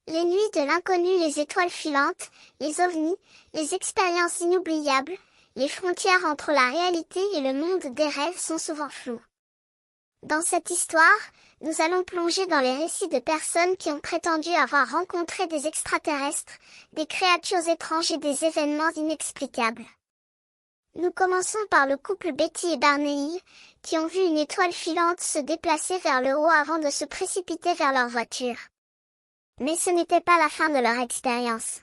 Les nuits de l'inconnu, les étoiles filantes, les ovnis, les expériences inoubliables, les frontières entre la réalité et le monde des rêves sont souvent floues. Dans cette histoire, nous allons plonger dans les récits de personnes qui ont prétendu avoir rencontré des extraterrestres, des créatures étranges et des événements inexplicables. Nous commençons par le couple Betty et Barney, qui ont vu une étoile filante se déplacer vers le haut avant de se précipiter vers leur voiture. Mais ce n'était pas la fin de leur expérience.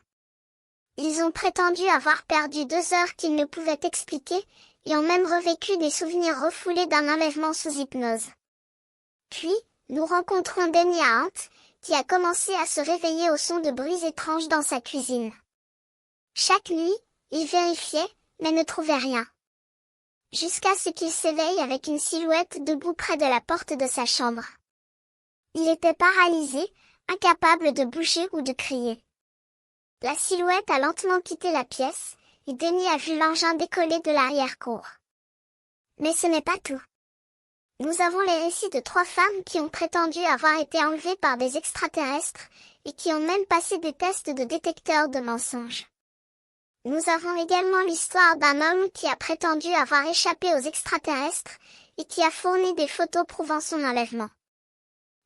Ils ont prétendu avoir perdu 2 heures qu'ils ne pouvaient expliquer, et ont même revécu des souvenirs refoulés d'un enlèvement sous hypnose. Puis, nous rencontrons Denia Hunt, qui a commencé à se réveiller au son de bruits étranges dans sa cuisine. Chaque nuit, il vérifiait, mais ne trouvait rien. Jusqu'à ce qu'il s'éveille avec une silhouette debout près de la porte de sa chambre. Il était paralysé, incapable de bouger ou de crier. La silhouette a lentement quitté la pièce, et Denis a vu l'engin décoller de l'arrière-cour. Mais ce n'est pas tout. Nous avons les récits de 3 femmes qui ont prétendu avoir été enlevées par des extraterrestres, et qui ont même passé des tests de détecteur de mensonges. Nous avons également l'histoire d'un homme qui a prétendu avoir échappé aux extraterrestres, et qui a fourni des photos prouvant son enlèvement.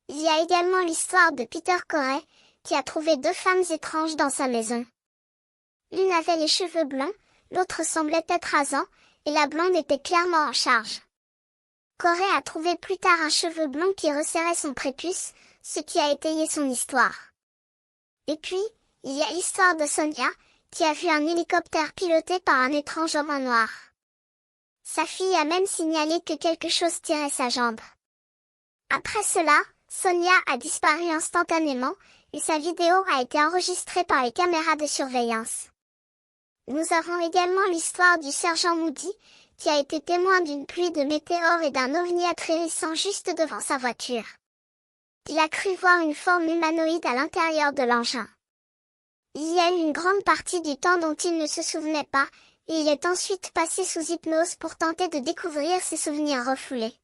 Il y a également l'histoire de Peter Corey, qui a trouvé 2 femmes étranges dans sa maison. L'une avait les cheveux blonds, l'autre semblait être rasant, et la blonde était clairement en charge. Corey a trouvé plus tard un cheveu blond qui resserrait son prépuce, ce qui a étayé son histoire. Et puis, il y a l'histoire de Sonia, qui a vu un hélicoptère piloté par un étrange homme en noir. Sa fille a même signalé que quelque chose tirait sa jambe. Après cela, Sonia a disparu instantanément, et sa vidéo a été enregistrée par les caméras de surveillance. Nous avons également l'histoire du sergent Moody, qui a été témoin d'une pluie de météores et d'un ovni atterrissant juste devant sa voiture. Il a cru voir une forme humanoïde à l'intérieur de l'engin. Il y a eu une grande partie du temps dont il ne se souvenait pas, et il est ensuite passé sous hypnose pour tenter de découvrir ses souvenirs refoulés.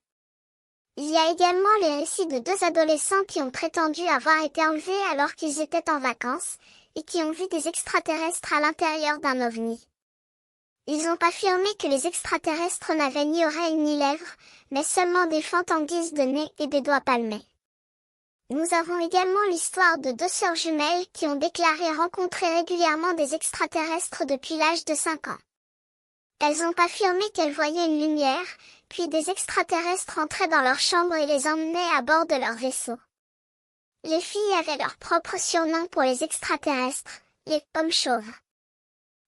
Il y a également les récits de 2 adolescents qui ont prétendu avoir été enlevés alors qu'ils étaient en vacances, et qui ont vu des extraterrestres à l'intérieur d'un ovni. Ils ont affirmé que les extraterrestres n'avaient ni oreilles ni lèvres, mais seulement des fentes en guise de nez et des doigts palmés. Nous avons également l'histoire de 2 sœurs jumelles qui ont déclaré rencontrer régulièrement des extraterrestres depuis l'âge de 5 ans. Elles ont affirmé qu'elles voyaient une lumière, puis des extraterrestres entraient dans leur chambre et les emmenaient à bord de leur vaisseau. Les filles avaient leur propre surnom pour les extraterrestres, les pommes chauves.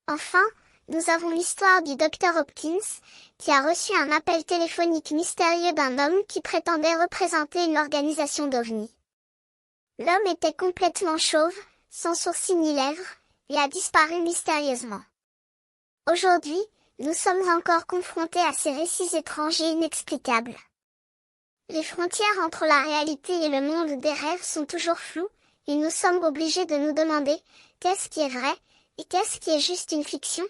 Enfin, nous avons l'histoire du Dr Hopkins, qui a reçu un appel téléphonique mystérieux d'un homme qui prétendait représenter une organisation d'ovnis. L'homme était complètement chauve, sans sourcils ni lèvres, et a disparu mystérieusement. Aujourd'hui, nous sommes encore confrontés à ces récits étranges et inexplicables. Les frontières entre la réalité et le monde des rêves sont toujours floues, et nous sommes obligés de nous demander, qu'est-ce qui est vrai, et qu'est-ce qui est juste une fiction ?